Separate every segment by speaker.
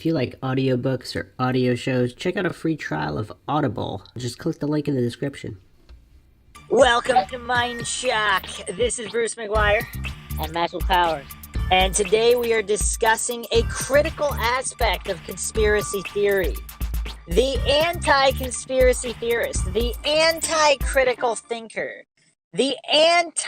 Speaker 1: If you like audiobooks or audio shows, check out a free trial of Audible. Just click the link in the description.
Speaker 2: Welcome to Mindshock. This is Bruce McGuire.
Speaker 3: And Maxwell Powers.
Speaker 2: And today we are discussing a critical aspect of conspiracy theory. The anti-conspiracy theorist, the anti-critical thinker, the anti-logical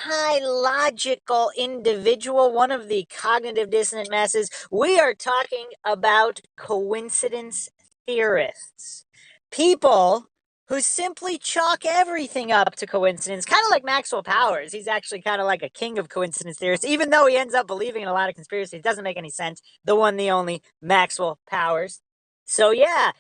Speaker 2: individual, one of the cognitive dissonant masses. We are talking about coincidence theorists. People who simply chalk everything up to coincidence, kind of like Maxwell Powers. He's actually kind of like a king of coincidence theorists, even though he ends up believing in a lot of conspiracies. It doesn't make any sense. The one, the only, Maxwell Powers. So yeah,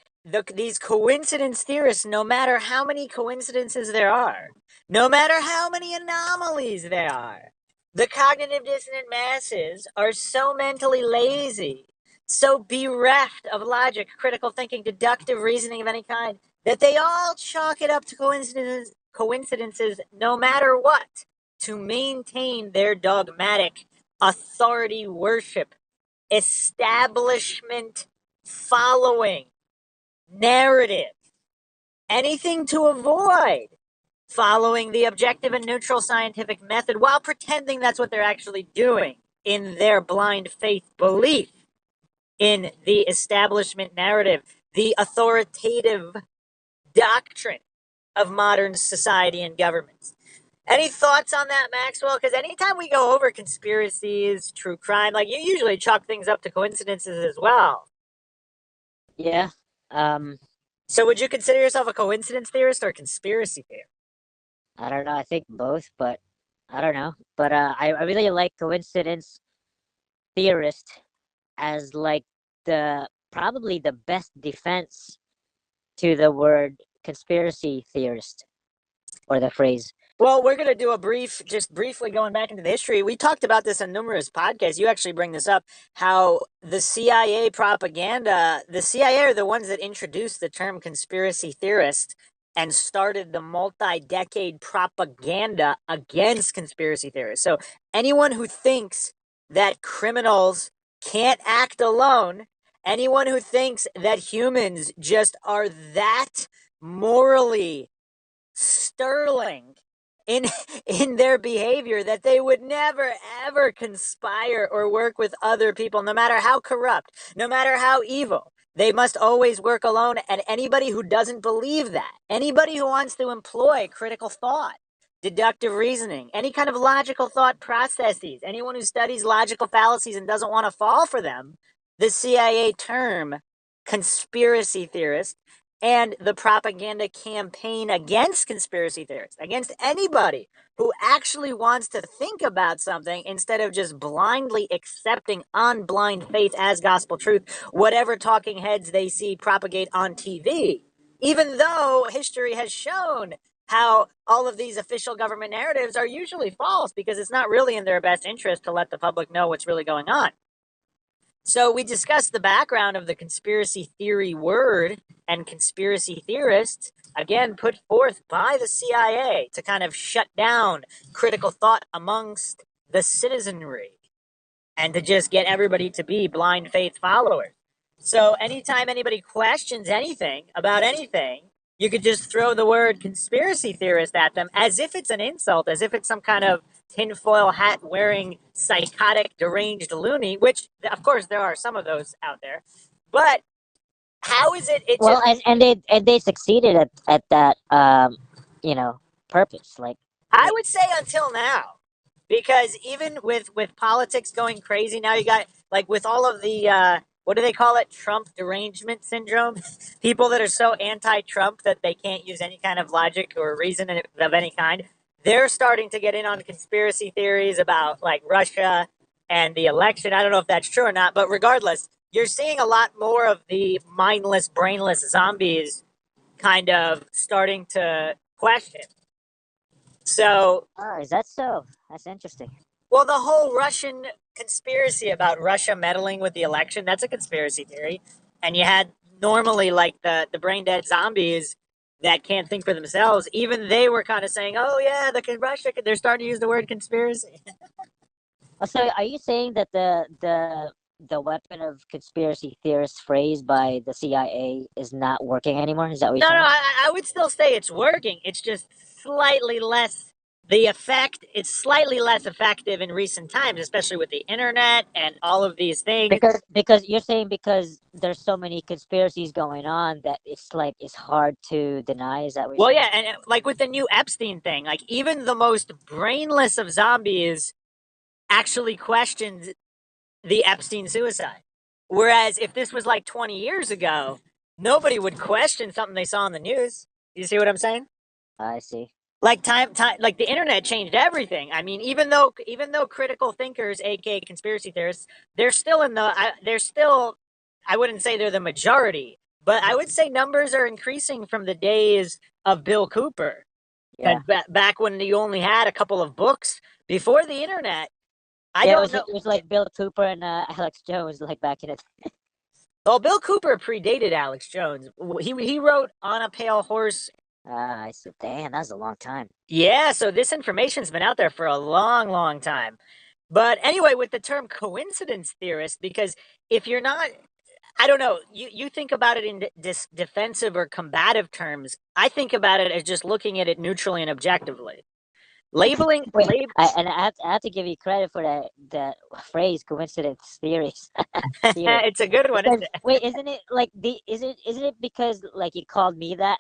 Speaker 2: these coincidence theorists, no matter how many coincidences there are, no matter how many anomalies there are, the cognitive dissonant masses are so mentally lazy, so bereft of logic, critical thinking, deductive reasoning of any kind, that they all chalk it up to coincidences no matter what, to maintain their dogmatic authority worship, establishment following, narrative, anything to avoid following the objective and neutral scientific method while pretending that's what they're actually doing in their blind faith belief in the establishment narrative, the authoritative doctrine of modern society and governments. Any thoughts on that, Maxwell? Because anytime we go over conspiracies, true crime, like you usually chalk things up to coincidences as well.
Speaker 3: Yeah.
Speaker 2: So would you consider yourself a coincidence theorist or a conspiracy theorist?
Speaker 3: I don't know. I think both, but I don't know. But I really like coincidence theorist as like probably the best defense to the word conspiracy theorist or the phrase.
Speaker 2: Well, we're going to do just briefly going back into the history. We talked about this on numerous podcasts. You actually bring this up, how the CIA propaganda, the CIA are the ones that introduced the term conspiracy theorist and started the multi-decade propaganda against conspiracy theorists. So anyone who thinks that criminals can't act alone, anyone who thinks that humans just are that morally sterling in their behavior that they would never ever conspire or work with other people, no matter how corrupt, no matter how evil, they must always work alone. And anybody who doesn't believe that, anybody who wants to employ critical thought, deductive reasoning, any kind of logical thought processes, anyone who studies logical fallacies and doesn't want to fall for them, the CIA term conspiracy theorist and the propaganda campaign against conspiracy theorists, against anybody who actually wants to think about something instead of just blindly accepting on blind faith as gospel truth whatever talking heads they see propagate on TV, even though history has shown how all of these official government narratives are usually false because it's not really in their best interest to let the public know what's really going on. So we discussed the background of the conspiracy theory word and conspiracy theorists, again, put forth by the CIA to kind of shut down critical thought amongst the citizenry and to just get everybody to be blind faith followers. So anytime anybody questions anything about anything, you could just throw the word conspiracy theorist at them as if it's an insult, as if it's some kind of tinfoil hat wearing psychotic deranged loony, which of course there are some of those out there. But how is it
Speaker 3: Well, and they succeeded at that purpose. Like,
Speaker 2: I would say until now, because even with politics going crazy now, you got like with all of the what do they call it, Trump derangement syndrome, people that are so anti-Trump that they can't use any kind of logic or reason of any kind, they're starting to get in on conspiracy theories about like Russia and the election. I don't know if that's true or not, but regardless, you're seeing a lot more of the mindless, brainless zombies kind of starting to question. So,
Speaker 3: is that so? That's interesting.
Speaker 2: well, the whole Russian conspiracy about Russia meddling with the election, that's a conspiracy theory. And you had normally like the brain dead zombies that can't think for themselves. Even they were kind of saying, oh, yeah, Russia, they're starting to use the word conspiracy.
Speaker 3: So, are you saying that the the weapon of conspiracy theorists phrase by the CIA is not working anymore? Is that what you're
Speaker 2: No,
Speaker 3: saying?
Speaker 2: I would still say it's working. It's just slightly less. The effect, it's slightly less effective in recent times, especially with the internet and all of these things.
Speaker 3: Because you're saying because there's so many conspiracies going on that it's like it's hard to deny. Is that what you're
Speaker 2: Well,
Speaker 3: saying?
Speaker 2: yeah, and like with the new Epstein thing, like even the most brainless of zombies actually questioned the Epstein suicide. Whereas if this was like 20 years ago, nobody would question something they saw on the news. You see what I'm saying?
Speaker 3: I see.
Speaker 2: Like like the internet changed everything. I mean, even though critical thinkers, aka conspiracy theorists, they're still they're still, I wouldn't say they're the majority, but I would say numbers are increasing from the days of Bill Cooper.
Speaker 3: Yeah.
Speaker 2: Back when you only had a couple of books before the internet. I
Speaker 3: Yeah,
Speaker 2: don't know.
Speaker 3: it was like Bill Cooper and Alex Jones like back in it.
Speaker 2: Well, Bill Cooper predated Alex Jones. He wrote On a Pale Horse.
Speaker 3: Ah, I see. Damn, that was a long time.
Speaker 2: Yeah, so this information's been out there for a long, long time. But anyway, with the term coincidence theorist, because if you're not, I don't know, you think about it in defensive or combative terms. I think about it as just looking at it neutrally and objectively. Labeling,
Speaker 3: Wait, I have to give you credit for that phrase, coincidence theories. Theory.
Speaker 2: it's a good one,
Speaker 3: Because
Speaker 2: isn't it?
Speaker 3: wait, isn't it like isn't it because like you called me that?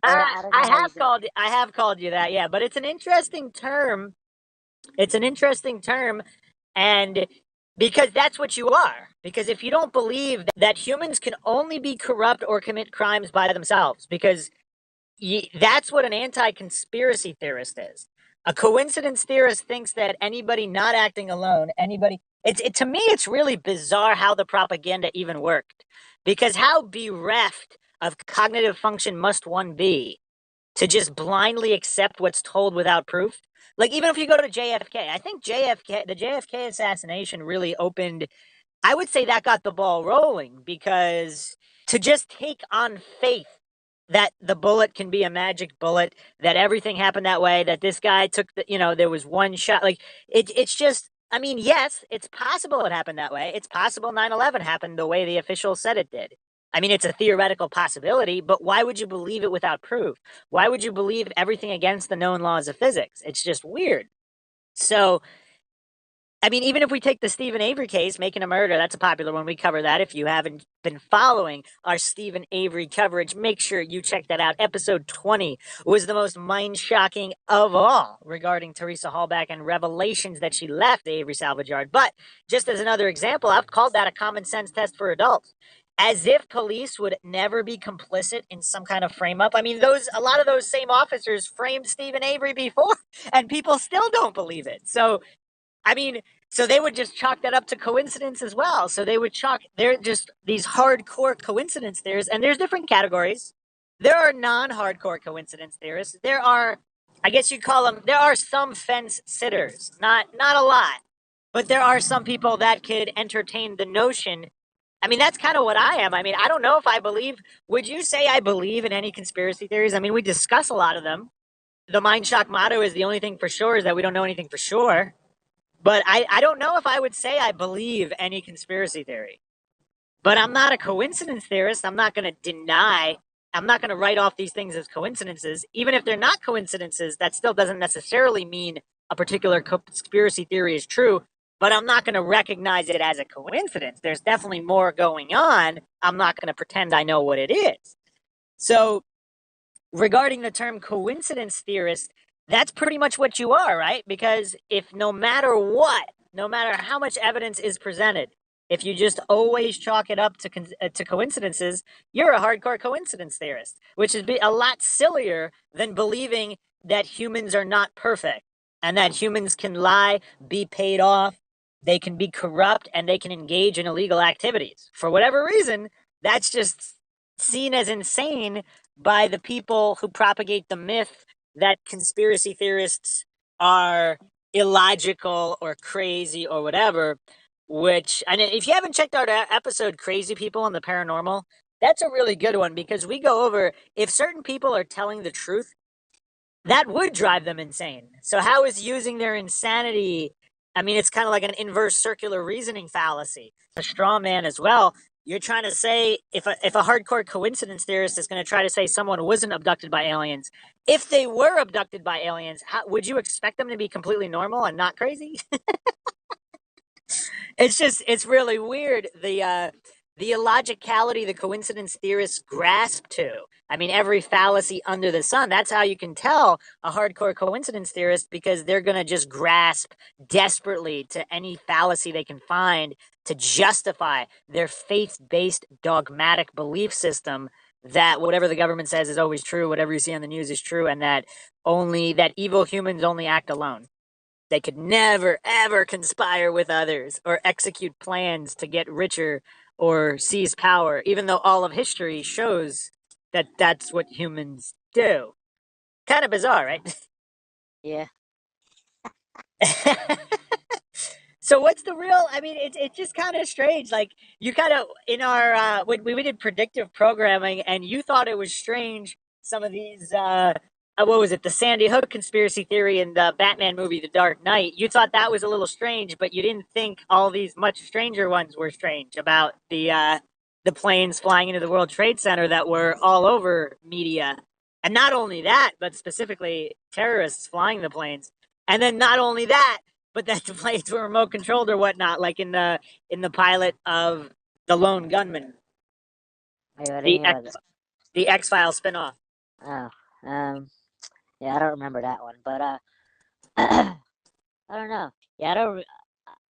Speaker 3: Or I don't know how you did.
Speaker 2: I have called you that, yeah, but it's an interesting term. It's an interesting term, and because that's what you are. Because if you don't believe that humans can only be corrupt or commit crimes by themselves, because that's what an anti-conspiracy theorist is. A coincidence theorist thinks that anybody not acting alone, anybody, to me, it's really bizarre how the propaganda even worked. Because how bereft of cognitive function must one be to just blindly accept what's told without proof? Like, even if you go to JFK, I think the JFK assassination really opened, I would say that got the ball rolling, because to just take on faith that the bullet can be a magic bullet, that everything happened that way, that this guy took there was one shot. Like, it's just, I mean, yes, it's possible it happened that way. It's possible 9/11 happened the way the officials said it did. I mean, it's a theoretical possibility, but why would you believe it without proof? Why would you believe everything against the known laws of physics? It's just weird. So, I mean, even if we take the Stephen Avery case, Making a Murder, that's a popular one. We cover that. If you haven't been following our Stephen Avery coverage, make sure you check that out. Episode 20 was the most mind-shocking of all regarding Teresa Hallback and revelations that she left the Avery salvage yard. But just as another example, I've called that a common sense test for adults. As if police would never be complicit in some kind of frame up. I mean, a lot of those same officers framed Stephen Avery before, and people still don't believe it. So, I mean, so they would just chalk that up to coincidence as well. So they're just these hardcore coincidence theorists, and there's different categories. There are non-hardcore coincidence theorists. There are, I guess you'd call them, there are some fence sitters, not a lot, but there are some people that could entertain the notion. I mean, that's kind of what I am. I mean, I don't know if I believe, would you say I believe in any conspiracy theories? I mean, we discuss a lot of them. The Mindshock motto is the only thing for sure is that we don't know anything for sure. But I don't know if I would say I believe any conspiracy theory. But I'm not a coincidence theorist. I'm not going to write off these things as coincidences. Even if they're not coincidences, that still doesn't necessarily mean a particular conspiracy theory is true. But I'm not going to recognize it as a coincidence. There's definitely more going on. I'm not going to pretend I know what it is. So, regarding the term coincidence theorist, that's pretty much what you are, right? Because if no matter what, no matter how much evidence is presented, if you just always chalk it up to coincidences, you're a hardcore coincidence theorist, which is a lot sillier than believing that humans are not perfect and that humans can lie, be paid off, they can be corrupt, and they can engage in illegal activities. For whatever reason, that's just seen as insane by the people who propagate the myth that conspiracy theorists are illogical or crazy or whatever. Which, and if you haven't checked out our episode Crazy People and the Paranormal, that's a really good one, because we go over if certain people are telling the truth, that would drive them insane. So how is using their insanity I mean, it's kind of like an inverse circular reasoning fallacy. It's a straw man as well. You're trying to say if a hardcore coincidence theorist is going to try to say someone wasn't abducted by aliens, if they were abducted by aliens, would you expect them to be completely normal and not crazy? It's really weird the illogicality the coincidence theorists grasp to. I mean, every fallacy under the sun. That's how you can tell a hardcore coincidence theorist, because they're going to just grasp desperately to any fallacy they can find to justify their faith-based dogmatic belief system that whatever the government says is always true, whatever you see on the news is true, and that evil humans only act alone. They could never, ever conspire with others or execute plans to get richer or seize power, even though all of history shows that that's what humans do. Kind of bizarre, right?
Speaker 3: Yeah.
Speaker 2: So what's the real? I mean, it's just kind of strange. Like you kind of in our when we did predictive programming, and you thought it was strange some of these. What was it? The Sandy Hook conspiracy theory in the Batman movie, The Dark Knight. You thought that was a little strange, but you didn't think all these much stranger ones were strange about the planes flying into the World Trade Center that were all over media, and not only that, but specifically terrorists flying the planes, and then not only that but that the planes were remote controlled or whatnot, like in the pilot of the Lone Gunman,
Speaker 3: Wait, what do you
Speaker 2: the
Speaker 3: mean by
Speaker 2: X
Speaker 3: that?
Speaker 2: the X Files spinoff.
Speaker 3: Oh, yeah, I don't remember that one, but I don't know. Yeah,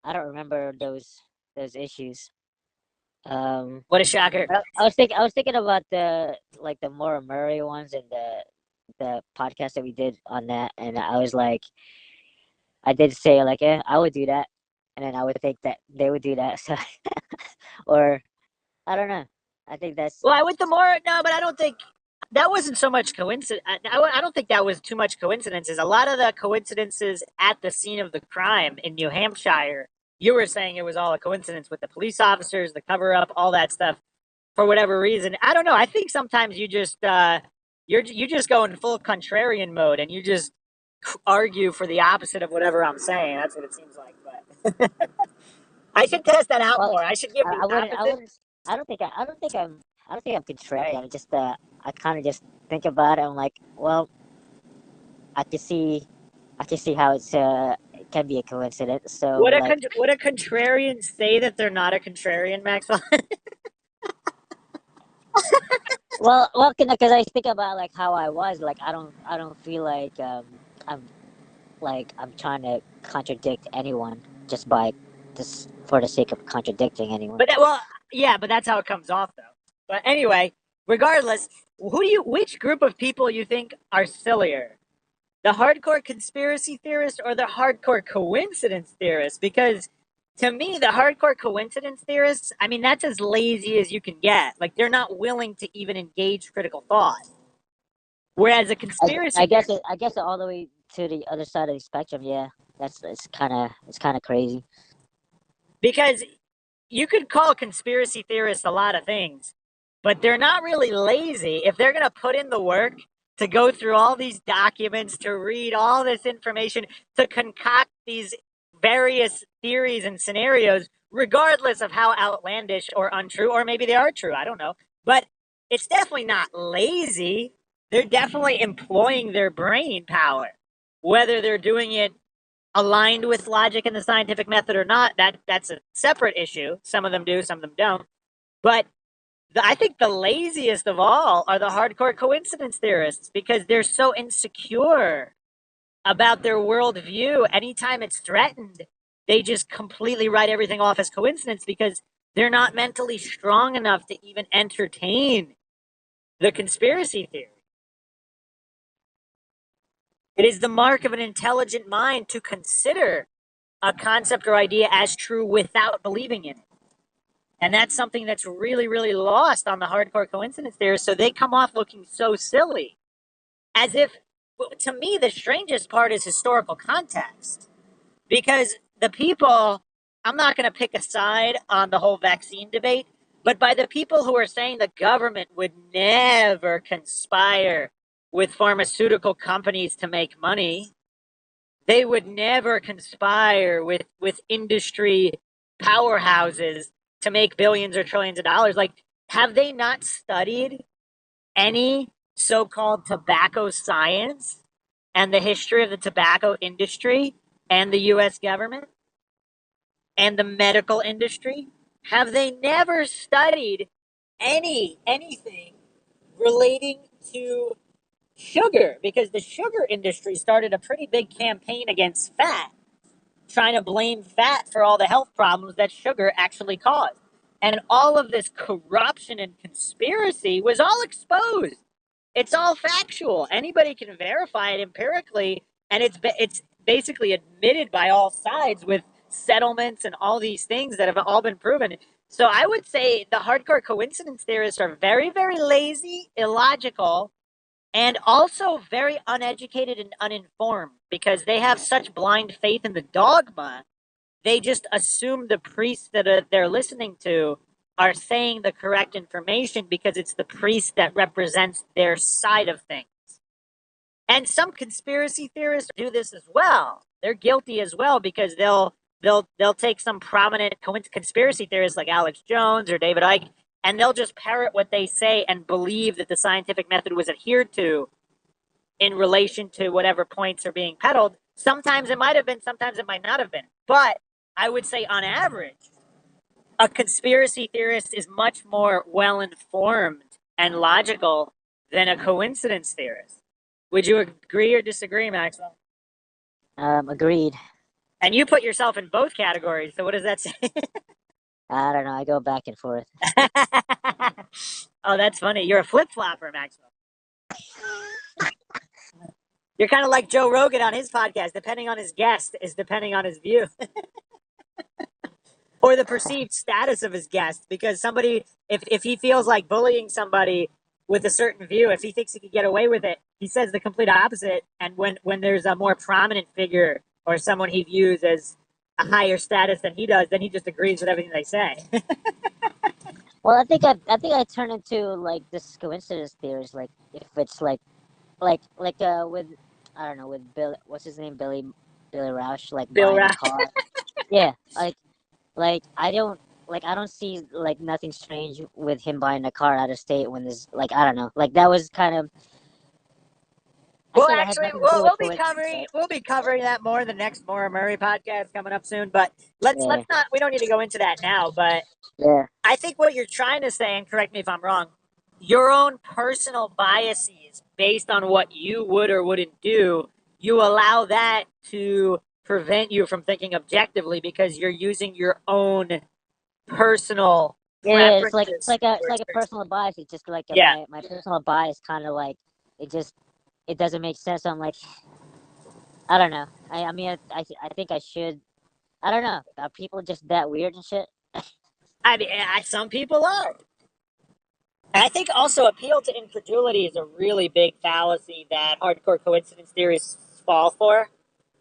Speaker 3: I don't remember those issues.
Speaker 2: What a shocker!
Speaker 3: I was thinking about the Maura Murray ones and the podcast that we did on that, and I was like, I did say like, yeah, I would do that, and then I would think that they would do that, so or I don't know. I think that's
Speaker 2: Well, I went the more no, but I don't think that wasn't so much coincidence. I don't think that was too much coincidences. A lot of the coincidences at the scene of the crime in New Hampshire, you were saying it was all a coincidence with the police officers, the cover up, all that stuff. For whatever reason, I don't know. I think sometimes you just go in full contrarian mode and you just argue for the opposite of whatever I'm saying. That's what it seems like. But I should test that out
Speaker 3: well.
Speaker 2: more. I should give the
Speaker 3: I
Speaker 2: opposite.
Speaker 3: wouldn't. I don't think I'm contrarian. I'm just I kind of just think about it. I'm like, well, I can see, I can see how it can be a coincidence. So like,
Speaker 2: Would a contrarian say that they're not a contrarian, Maxwell?
Speaker 3: because I think about like how I was. Like, I don't feel like I'm I'm trying to contradict anyone just by just for the sake of contradicting anyone.
Speaker 2: But well, yeah, but that's how it comes off, though. But anyway, regardless, which group of people you think are sillier? The hardcore conspiracy theorist or the hardcore coincidence theorist? Because to me, the hardcore coincidence theorists, I mean, that's as lazy as you can get. Like, they're not willing to even engage critical thought. Whereas a conspiracy theorist,
Speaker 3: I guess all the way to the other side of the spectrum. Yeah, it's kind of crazy.
Speaker 2: because you could call conspiracy theorists a lot of things, but they're not really lazy if they're going to put in the work to go through all these documents, to read all this information, to concoct these various theories and scenarios, regardless of how outlandish or untrue, or maybe they are true. I don't know. But it's definitely not lazy. They're definitely employing their brain power. Whether they're doing it aligned with logic and the scientific method or not, that's a separate issue. Some of them do, some of them don't. But I think the laziest of all are the hardcore coincidence theorists because they're so insecure about their worldview. Anytime it's threatened, they just completely write everything off as coincidence because they're not mentally strong enough to even entertain the conspiracy theory. It is the mark of an intelligent mind to consider a concept or idea as true without believing in it. And that's something that's really, really lost on the hardcore coincidence theorists. So they come off looking so silly, as if, to me, the strangest part is historical context. Because the people, I'm not going to pick a side on the whole vaccine debate, but by the people who are saying the government would never conspire with pharmaceutical companies to make money, they would never conspire with industry powerhouses to make billions or trillions of dollars. Like, have they not studied any so-called tobacco science and the history of the tobacco industry and the US government and the medical industry? Have they never studied anything relating to sugar? Because the sugar industry started a pretty big campaign against fat, trying to blame fat for all the health problems that sugar actually caused. And all of this corruption and conspiracy was all exposed. It's all factual. Anybody can verify it empirically, and it's basically admitted by all sides with settlements and all these things that have all been proven. So I would say the hardcore coincidence theorists are very, very lazy, illogical, and also very uneducated and uninformed because they have such blind faith in the dogma. They just assume the priests that they're listening to are saying the correct information because it's the priest that represents their side of things. And some conspiracy theorists do this as well. They're guilty as well because they'll take some prominent conspiracy theorists like Alex Jones or David Icke, and they'll just parrot what they say and believe that the scientific method was adhered to in relation to whatever points are being peddled. Sometimes it might have been, sometimes it might not have been. But I would say on average, a conspiracy theorist is much more well informed and logical than a coincidence theorist. Would you agree or disagree, Maxwell?
Speaker 3: Agreed.
Speaker 2: And you put yourself in both categories, so what does that say?
Speaker 3: I don't know. I go back and forth.
Speaker 2: Oh, that's funny. You're a flip-flopper, Maxwell. You're kind of like Joe Rogan on his podcast. Depending on his guest is depending on his view. Or the perceived status of his guest. Because somebody, if he feels like bullying somebody with a certain view, if he thinks he could get away with it, he says the complete opposite. And when there's a more prominent figure or someone he views as a higher status than he does, then he just agrees with everything they say.
Speaker 3: Well, I think I turn into like this coincidence theories. Like if it's like with I don't know, with Bill, what's his name, Billy Roush, like
Speaker 2: Bill
Speaker 3: buying a
Speaker 2: Roush.
Speaker 3: car. Yeah, like I don't see like nothing strange with him buying a car out of state when there's like I don't know, like that was kind of. I
Speaker 2: Well,
Speaker 3: say that has
Speaker 2: actually,
Speaker 3: nothing to do with
Speaker 2: we'll be
Speaker 3: coincidence,
Speaker 2: covering
Speaker 3: right?
Speaker 2: that more in the next Maura Murray podcast coming up soon. But let's
Speaker 3: Yeah,
Speaker 2: not, we don't need to go into that now. But
Speaker 3: yeah,
Speaker 2: I think what you're trying to say, and correct me if I'm wrong, your own personal biases based on what you would or wouldn't do, you allow that to prevent you from thinking objectively because you're using your own personal
Speaker 3: yeah. It's like
Speaker 2: preferences
Speaker 3: it's
Speaker 2: or
Speaker 3: like a
Speaker 2: experience.
Speaker 3: personal bias. It's just like
Speaker 2: Yeah.
Speaker 3: my personal bias kind of like it just it doesn't make sense. So I'm like I don't know. I mean I think I should. I don't know. Are people just that weird and shit?
Speaker 2: I mean, some people are. And I think also appeal to incredulity is a really big fallacy that hardcore coincidence theorists fall for.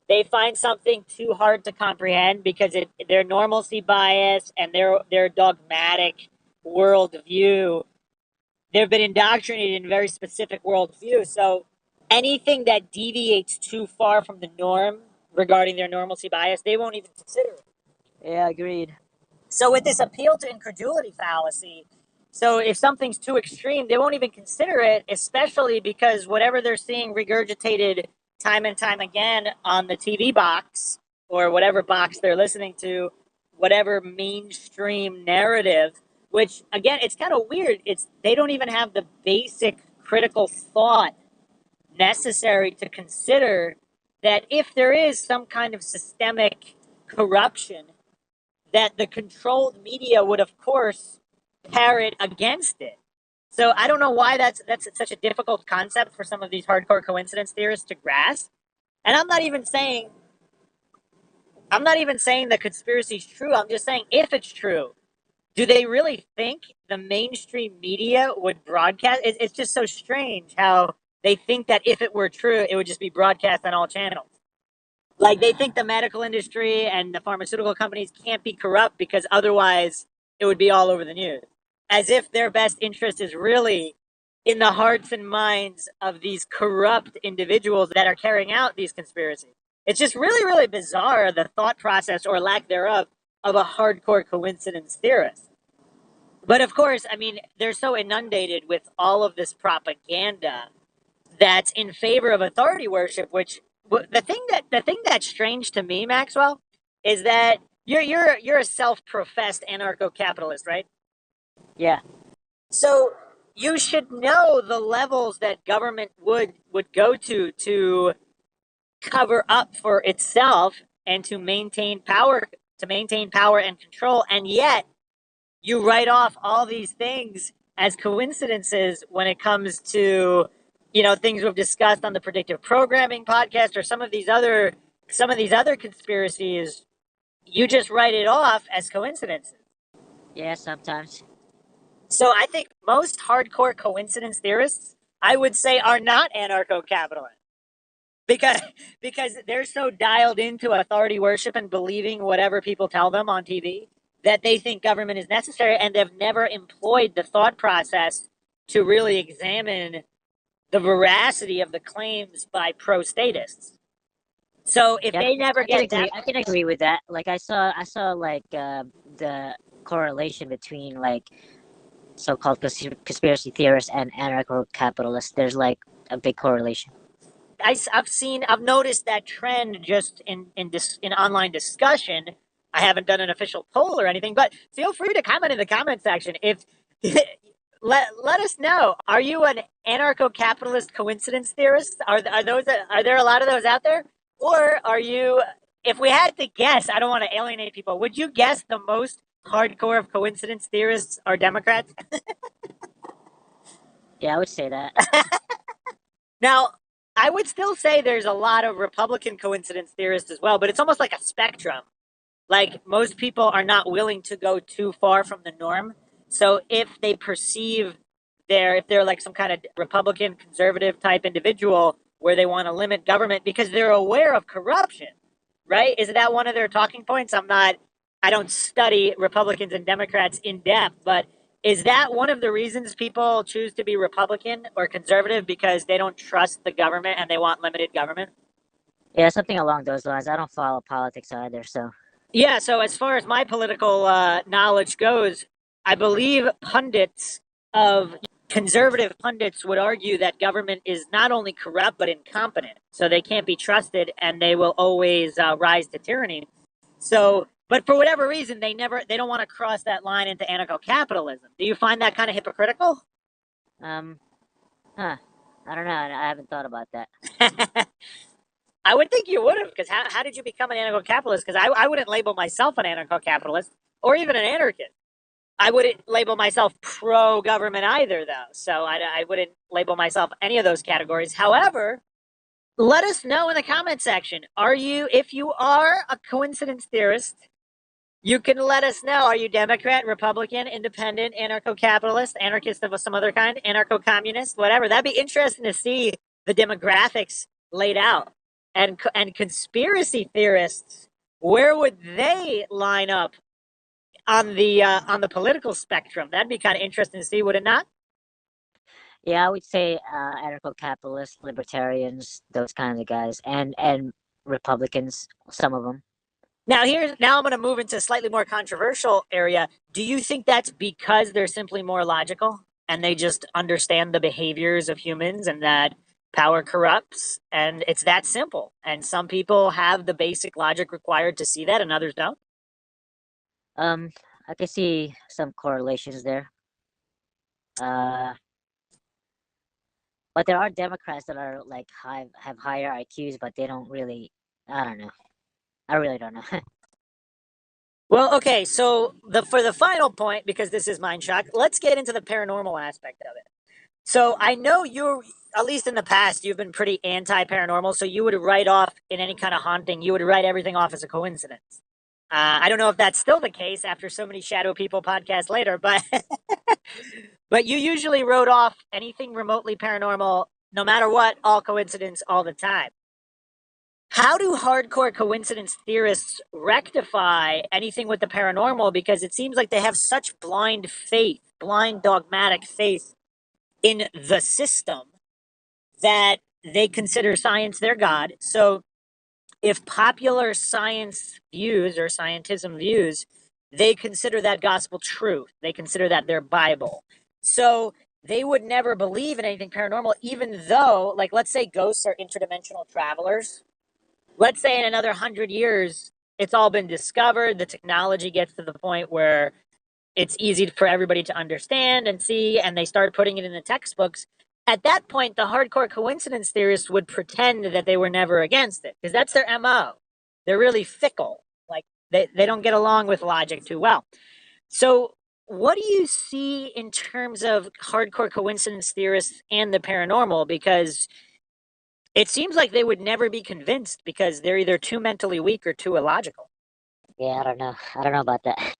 Speaker 2: They find something too hard to comprehend because their normalcy bias and their dogmatic worldview. They've been indoctrinated in a very specific worldview. So anything that deviates too far from the norm regarding their normalcy bias, they won't even consider it.
Speaker 3: Yeah, agreed.
Speaker 2: So with this appeal to incredulity fallacy, so if something's too extreme, they won't even consider it, especially because whatever they're seeing regurgitated time and time again on the TV box or whatever box they're listening to, whatever mainstream narrative, which again, it's kind of weird. It's they don't even have the basic critical thought necessary to consider that if there is some kind of systemic corruption that the controlled media would, of course, parrot against it. So I don't know why that's such a difficult concept for some of these hardcore coincidence theorists to grasp. And I'm not even saying the conspiracy is true. I'm just saying if it's true, do they really think the mainstream media would broadcast? It's just so strange how they think that if it were true, it would just be broadcast on all channels. Like they think the medical industry and the pharmaceutical companies can't be corrupt because otherwise it would be all over the news. As if their best interest is really in the hearts and minds of these corrupt individuals that are carrying out these conspiracies. It's just really, really bizarre, the thought process or lack thereof of a hardcore coincidence theorist. But of course, I mean, they're so inundated with all of this propaganda that's in favor of authority worship. Which the thing that's strange to me, Maxwell, is that you're a self-professed anarcho-capitalist, right?
Speaker 3: Yeah.
Speaker 2: So you should know the levels that government would go to cover up for itself and to maintain power and control, and yet you write off all these things as coincidences when it comes to things we've discussed on the predictive programming podcast or some of these other conspiracies. You just write it off as coincidences.
Speaker 3: Yeah, sometimes.
Speaker 2: So I think most hardcore coincidence theorists, I would say, are not anarcho-capitalists because because they're so dialed into authority worship and believing whatever people tell them on TV that they think government is necessary, and they've never employed the thought process to really examine the veracity of the claims by pro-statists. So if
Speaker 3: Yeah,
Speaker 2: they never
Speaker 3: I can
Speaker 2: get that,
Speaker 3: agree. I can agree with that. Like I saw like the correlation between like so-called conspiracy theorists and anarcho-capitalists. There's like a big correlation.
Speaker 2: I've noticed that trend just in online discussion. I haven't done an official poll or anything, but feel free to comment in the comment section if let us know. Are you an anarcho-capitalist coincidence theorist? Are there a lot of those out there, or are you? If we had to guess, I don't want to alienate people. Would you guess the most hardcore of coincidence theorists are Democrats?
Speaker 3: Yeah, I would say that.
Speaker 2: Now, I would still say there's a lot of Republican coincidence theorists as well, but it's almost like a spectrum. Like most people are not willing to go too far from the norm. So if they're like some kind of Republican conservative type individual where they want to limit government because they're aware of corruption, right? Is that one of their talking points? I don't study Republicans and Democrats in depth, but is that one of the reasons people choose to be Republican or conservative because they don't trust the government and they want limited government?
Speaker 3: Yeah, something along those lines. I don't follow politics either, so
Speaker 2: Yeah, so as far as my political knowledge goes, I believe conservative pundits would argue that government is not only corrupt but incompetent. So they can't be trusted and they will always rise to tyranny. So, but for whatever reason, they don't want to cross that line into anarcho-capitalism. Do you find that kind of hypocritical?
Speaker 3: um, huh? I don't know. I haven't thought about that.
Speaker 2: I would think you would have, because how did you become an anarcho-capitalist? Because I wouldn't label myself an anarcho-capitalist or even an anarchist. I wouldn't label myself pro-government either, though. So I wouldn't label myself any of those categories. However, let us know in the comment section. If you are a coincidence theorist, you can let us know. Are you Democrat, Republican, Independent, anarcho-capitalist, anarchist of some other kind, anarcho-communist, whatever? That'd be interesting to see the demographics laid out. And conspiracy theorists, where would they line up on the political spectrum? That'd be kind of interesting to see, would it not?
Speaker 3: Yeah, I would say anarcho-capitalists, libertarians, those kinds of guys, and Republicans, some of them.
Speaker 2: Now I'm going to move into a slightly more controversial area. Do you think that's because they're simply more logical and they just understand the behaviors of humans and that power corrupts and it's that simple? And some people have the basic logic required to see that and others don't?
Speaker 3: Um, I can see some correlations there. But there are Democrats that are like have higher IQs, but they don't really. I don't know. I really don't know.
Speaker 2: Well, okay, so for the final point, because this is Mindshock, let's get into the paranormal aspect of it. So I know you're, at least in the past, you've been pretty anti-paranormal. So you would write off in any kind of haunting, you would write everything off as a coincidence. I don't know if that's still the case after so many Shadow People podcasts later, but but you usually wrote off anything remotely paranormal, no matter what, all coincidence all the time. How do hardcore coincidence theorists rectify anything with the paranormal? Because it seems like they have such blind faith, blind dogmatic faith in the system that they consider science their god. So if popular science views or scientism views, they consider that gospel truth. They consider that their Bible. So they would never believe in anything paranormal, even though, like, let's say ghosts are interdimensional travelers. Let's say in another 100 years, it's all been discovered. The technology gets to the point where it's easy for everybody to understand and see, and they start putting it in the textbooks. At that point, the hardcore coincidence theorists would pretend that they were never against it because that's their MO. They're really fickle. Like they don't get along with logic too well. So, what do you see in terms of hardcore coincidence theorists and the paranormal? Because it seems like they would never be convinced because they're either too mentally weak or too illogical.
Speaker 3: Yeah, I don't know. I don't know about that.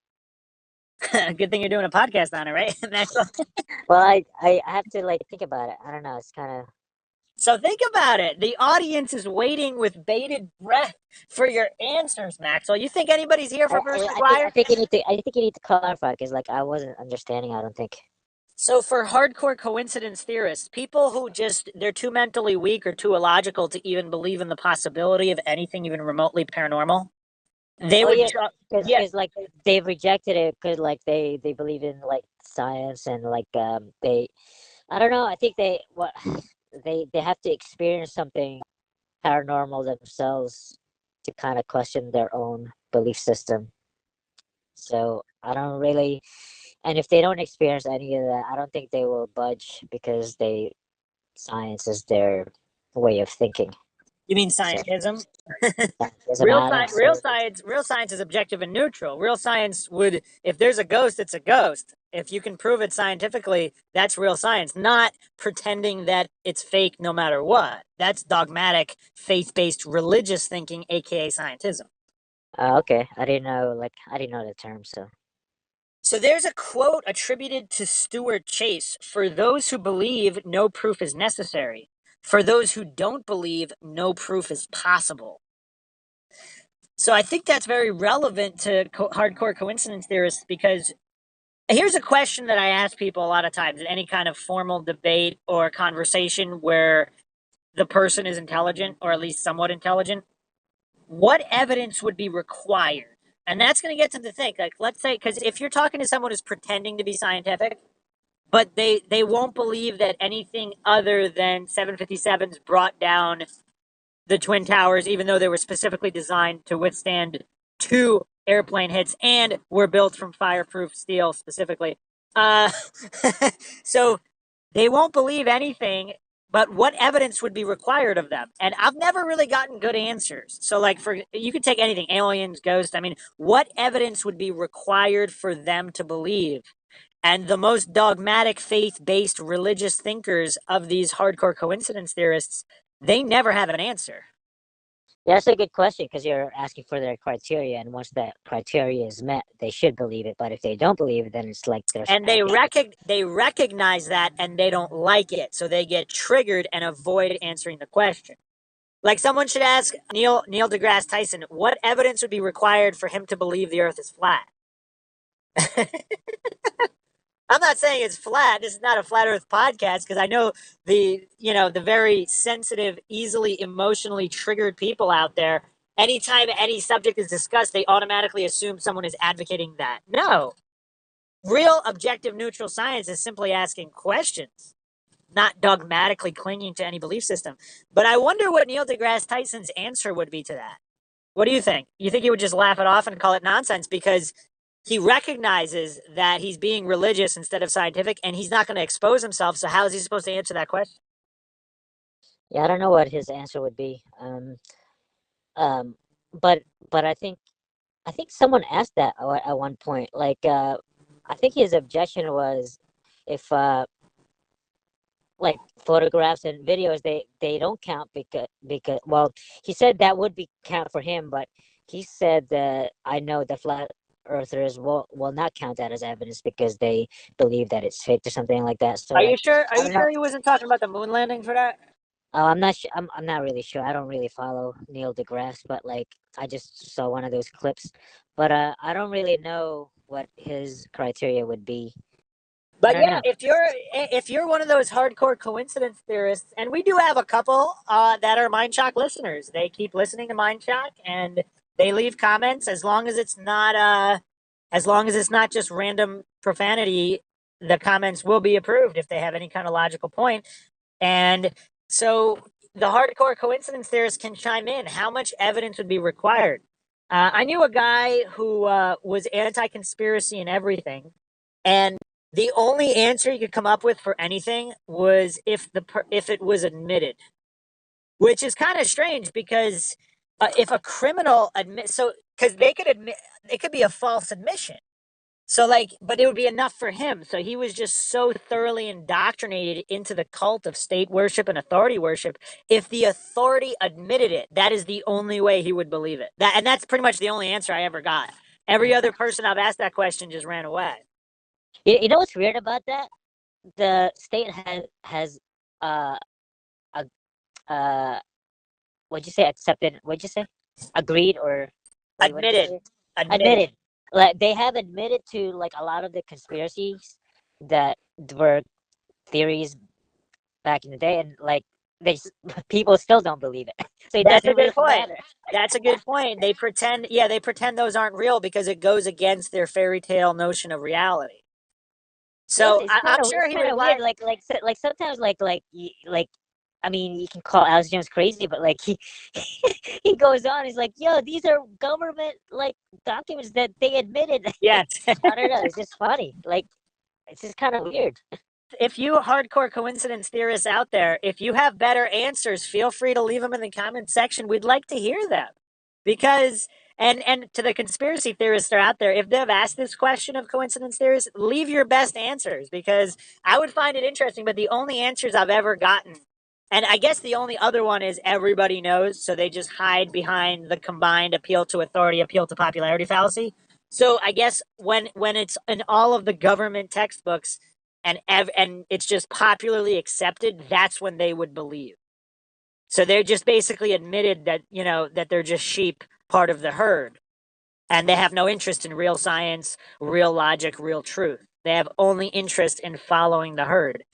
Speaker 2: Good thing you're doing a podcast on it, right?
Speaker 3: Well, I have to like think about it. I don't know. It's kind of.
Speaker 2: So think about it. The audience is waiting with bated breath for your answers, Maxwell. You think anybody's here for Bruce McGuire?
Speaker 3: I think you need to clarify because like I wasn't understanding. I don't think.
Speaker 2: So for hardcore coincidence theorists, people who just they're too mentally weak or too illogical to even believe in the possibility of anything even remotely paranormal, they
Speaker 3: Oh
Speaker 2: would
Speaker 3: yeah,
Speaker 2: yeah.
Speaker 3: because like they've rejected it because like they believe in like science and like they I don't know. I think they have to experience something paranormal themselves to kind of question their own belief system. So I don't really, and if they don't experience any of that, I don't think they will budge because they science is their way of thinking.
Speaker 2: You mean
Speaker 3: So
Speaker 2: scientism?
Speaker 3: that doesn't matter.
Speaker 2: Real science is objective and neutral. Real science would, if there's a ghost, it's a ghost. If you can prove it scientifically, that's real science, not pretending that it's fake no matter what. That's dogmatic, faith-based religious thinking, aka scientism.
Speaker 3: Okay, I didn't know. Like I didn't know the term. So
Speaker 2: So there's a quote attributed to Stuart Chase: "For those who believe, no proof is necessary. For those who don't believe, no proof is possible." So I think that's very relevant to hardcore coincidence theorists because here's a question that I ask people a lot of times in any kind of formal debate or conversation where the person is intelligent or at least somewhat intelligent. What evidence would be required? And that's going to get them to think. Like, let's say, because if you're talking to someone who's pretending to be scientific, but they won't believe that anything other than 757s brought down the Twin Towers, even though they were specifically designed to withstand two airplane hits and were built from fireproof steel specifically. Uh, so they won't believe anything, but what evidence would be required of them? And I've never really gotten good answers. So, like, for you could take anything, aliens, ghosts. I mean, what evidence would be required for them to believe? And the most dogmatic, faith based religious thinkers of these hardcore coincidence theorists, they never have an answer.
Speaker 3: yeah, that's a good question because you're asking for their criteria, and once that criteria is met, they should believe it. But if they don't believe it, then it's like there's
Speaker 2: And they recognize that and they don't like it. So they get triggered and avoid answering the question. Like someone should ask Neil deGrasse Tyson, what evidence would be required for him to believe the earth is flat? I'm not saying it's flat. This is not a flat earth podcast because I know the very sensitive, easily emotionally triggered people out there. Anytime any subject is discussed, they automatically assume someone is advocating that. No. Real objective neutral science is simply asking questions, not dogmatically clinging to any belief system. But I wonder what Neil deGrasse Tyson's answer would be to that. What do you think? You think he would just laugh it off and call it nonsense because he recognizes that he's being religious instead of scientific and he's not going to expose himself. So how is he supposed to answer that question?
Speaker 3: yeah, I don't know what his answer would be. Um, but I think someone asked that at one point. Like, I think his objection was if like photographs and videos they don't count because well he said that would be count for him, but he said that I know the flat earthers will not count that as evidence because they believe that it's fake or something like that. So
Speaker 2: Are you
Speaker 3: like
Speaker 2: sure? Are
Speaker 3: I
Speaker 2: you
Speaker 3: don't know.
Speaker 2: sure he wasn't talking about the moon landing for that?
Speaker 3: Oh, I'm not sure. I'm not really sure. I don't really follow Neil deGrasse, but like I just saw one of those clips. But I don't really know what his criteria would be. I
Speaker 2: But
Speaker 3: don't
Speaker 2: yeah,
Speaker 3: know.
Speaker 2: if you're one of those hardcore coincidence theorists, and we do have a couple that are Mindshock listeners. They keep listening to Mindshock and they leave comments as long as it's not just random profanity, the comments will be approved if they have any kind of logical point. And so the hardcore coincidence theorists can chime in. How much evidence would be required? I knew a guy who was anti-conspiracy and everything, and the only answer you could come up with for anything was if it was admitted, which is kind of strange because if a criminal because they could admit it could be a false admission. So like, but it would be enough for him. So he was just so thoroughly indoctrinated into the cult of state worship and authority worship. If the authority admitted it, that is the only way he would believe it. That's pretty much the only answer I ever got. Every other person I've asked that question just ran away.
Speaker 3: You know what's weird about that? The state has uh uh, uh what'd you say, accepted, what'd you say, agreed, or what did you
Speaker 2: Admitted.
Speaker 3: say?
Speaker 2: Admitted.
Speaker 3: Admitted. Like they have admitted to like a lot of the conspiracies that were theories back in the day, and like they people still don't believe it. So it
Speaker 2: That's a
Speaker 3: doesn't
Speaker 2: good
Speaker 3: really
Speaker 2: point.
Speaker 3: matter.
Speaker 2: That's a good point. They pretend those aren't real because it goes against their fairy tale notion of reality.
Speaker 3: Yes,
Speaker 2: So I'm
Speaker 3: it's
Speaker 2: sure he
Speaker 3: kind of weird.
Speaker 2: replied,
Speaker 3: Like sometimes like I mean, you can call Alex Jones crazy, but like he he goes on. He's like, "Yo, these are government like documents that they admitted."
Speaker 2: yes.
Speaker 3: I don't know. It's just funny. Like it's just kind of weird.
Speaker 2: If you hardcore coincidence theorists out there, if you have better answers, feel free to leave them in the comment section. We'd like to hear them. Because and to the conspiracy theorists that are out there, if they've asked this question of coincidence theories, leave your best answers because I would find it interesting, but the only answers I've ever gotten, and I guess the only other one is everybody knows, so they just hide behind the combined appeal to authority, appeal to popularity fallacy. So I guess when it's in all of the government textbooks and it's just popularly accepted, that's when they would believe. So they're just basically admitted that, that they're just sheep, part of the herd, and they have no interest in real science, real logic, real truth. They have only interest in following the herd.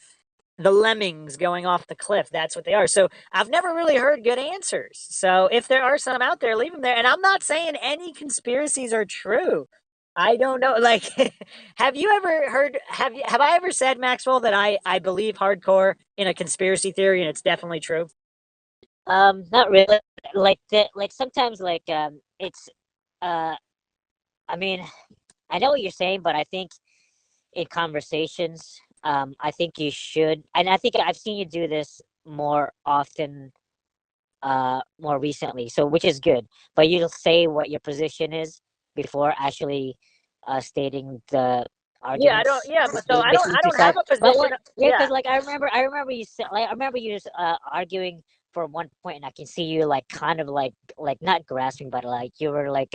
Speaker 2: The lemmings going off the cliff, that's what they are. So I've never really heard good answers. So if there are some out there, leave them there. And I'm not saying any conspiracies are true. I don't know. Like, have you ever heard? Have I ever said, Maxwell, that I believe hardcore in a conspiracy theory and it's definitely true?
Speaker 3: Not really. Like sometimes it's uh I mean, I know what you're saying, but I think in conversations, I think you should, and I think I've seen you do this more often, more recently. So, which is good. But you'll say what your position is before actually stating the
Speaker 2: Yeah, I don't.
Speaker 3: arguments
Speaker 2: Yeah, so
Speaker 3: between
Speaker 2: I
Speaker 3: each
Speaker 2: don't have
Speaker 3: side.
Speaker 2: a
Speaker 3: But
Speaker 2: position.
Speaker 3: what? Yeah,
Speaker 2: Yeah,
Speaker 3: because like I remember you said, like I remember you just arguing for one point, and I can see you like kind of like not grasping, but like you were like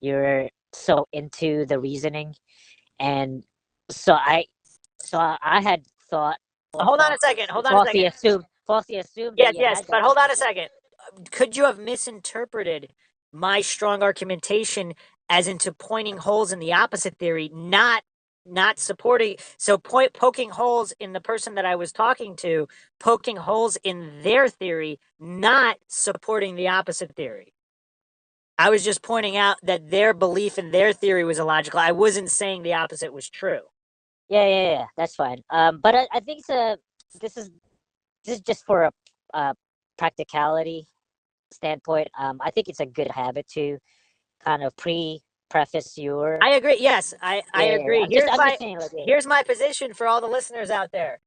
Speaker 3: you're so into the reasoning, and so I had thought or
Speaker 2: hold on a second. Hold on a second.
Speaker 3: falsely assumed that
Speaker 2: Yes,
Speaker 3: you
Speaker 2: yes,
Speaker 3: had
Speaker 2: but
Speaker 3: that
Speaker 2: hold on a
Speaker 3: position.
Speaker 2: second. Could you have misinterpreted my strong argumentation as into pointing holes in the opposite theory, not supporting, so poking holes in the person that I was talking to, poking holes in their theory, not supporting the opposite theory. I was just pointing out that their belief in their theory was illogical. I wasn't saying the opposite was true.
Speaker 3: Yeah, that's fine. But I think this is this is just for a practicality standpoint. I think it's a good habit to kind of preface your.
Speaker 2: I agree. Yes, I
Speaker 3: Yeah.
Speaker 2: agree. Here's
Speaker 3: I'm just
Speaker 2: my
Speaker 3: saying like yeah.
Speaker 2: here's my position for all the listeners out there.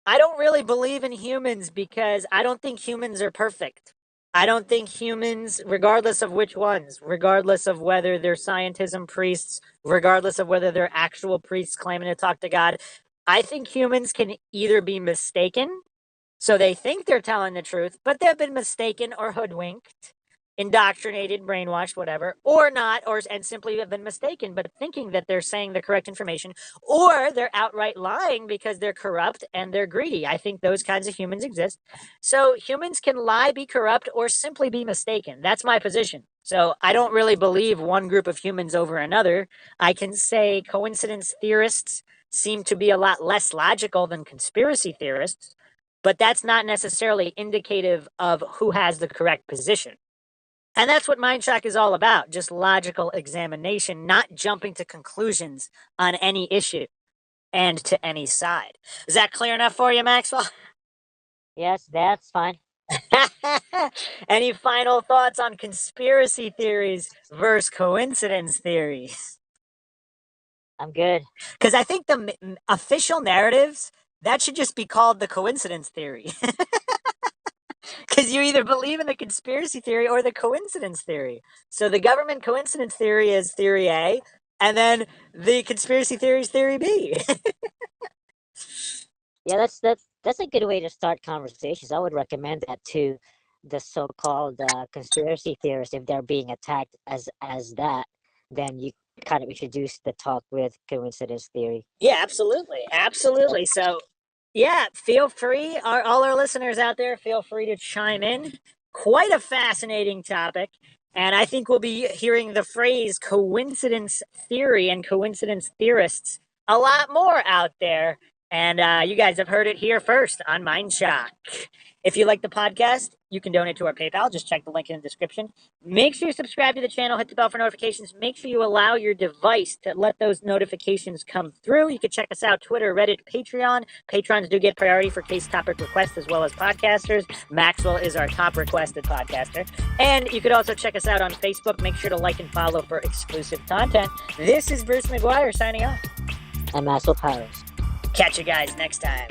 Speaker 2: I don't really believe in humans because I don't think humans are perfect. I don't think humans, regardless of which ones, regardless of whether they're scientism priests, regardless of whether they're actual priests claiming to talk to God, I think humans can either be mistaken, so they think they're telling the truth, but they've been mistaken or hoodwinked, indoctrinated, brainwashed, whatever, or not, and simply have been mistaken, but thinking that they're saying the correct information, or they're outright lying because they're corrupt and they're greedy. I think those kinds of humans exist. So humans can lie, be corrupt, or simply be mistaken. That's my position. So I don't really believe one group of humans over another. I can say coincidence theorists seem to be a lot less logical than conspiracy theorists, but that's not necessarily indicative of who has the correct position. And that's what Mindshock is all about, just logical examination, not jumping to conclusions on any issue and to any side. Is that clear enough for you, Maxwell?
Speaker 3: Yes, that's fine.
Speaker 2: Any final thoughts on conspiracy theories versus coincidence theories?
Speaker 3: I'm good.
Speaker 2: Because I think the official narratives, that should just be called the coincidence theory. Because you either believe in the conspiracy theory or the coincidence theory. So the government coincidence theory is theory A, and then the conspiracy theory is theory B.
Speaker 3: Yeah, that's a good way to start conversations. I would recommend that to the so-called conspiracy theorists. If they're being attacked as that, then you kind of introduce the talk with coincidence theory.
Speaker 2: Yeah, absolutely. Absolutely. So, yeah, feel free. All our listeners out there, feel free to chime in. Quite a fascinating topic. And I think we'll be hearing the phrase coincidence theory and coincidence theorists a lot more out there. And you guys have heard it here first on Mindshock. If you like the podcast, you can donate to our PayPal. Just check the link in the description. Make sure you subscribe to the channel, hit the bell for notifications. Make sure you allow your device to let those notifications come through. You can check us out, Twitter, Reddit, Patreon. Patrons do get priority for case topic requests as well as podcasters. Maxwell is our top requested podcaster. And you could also check us out on Facebook. Make sure to like and follow for exclusive content. This is Bruce McGuire signing off.
Speaker 3: I'm Maxwell Powers.
Speaker 2: Catch you guys next time.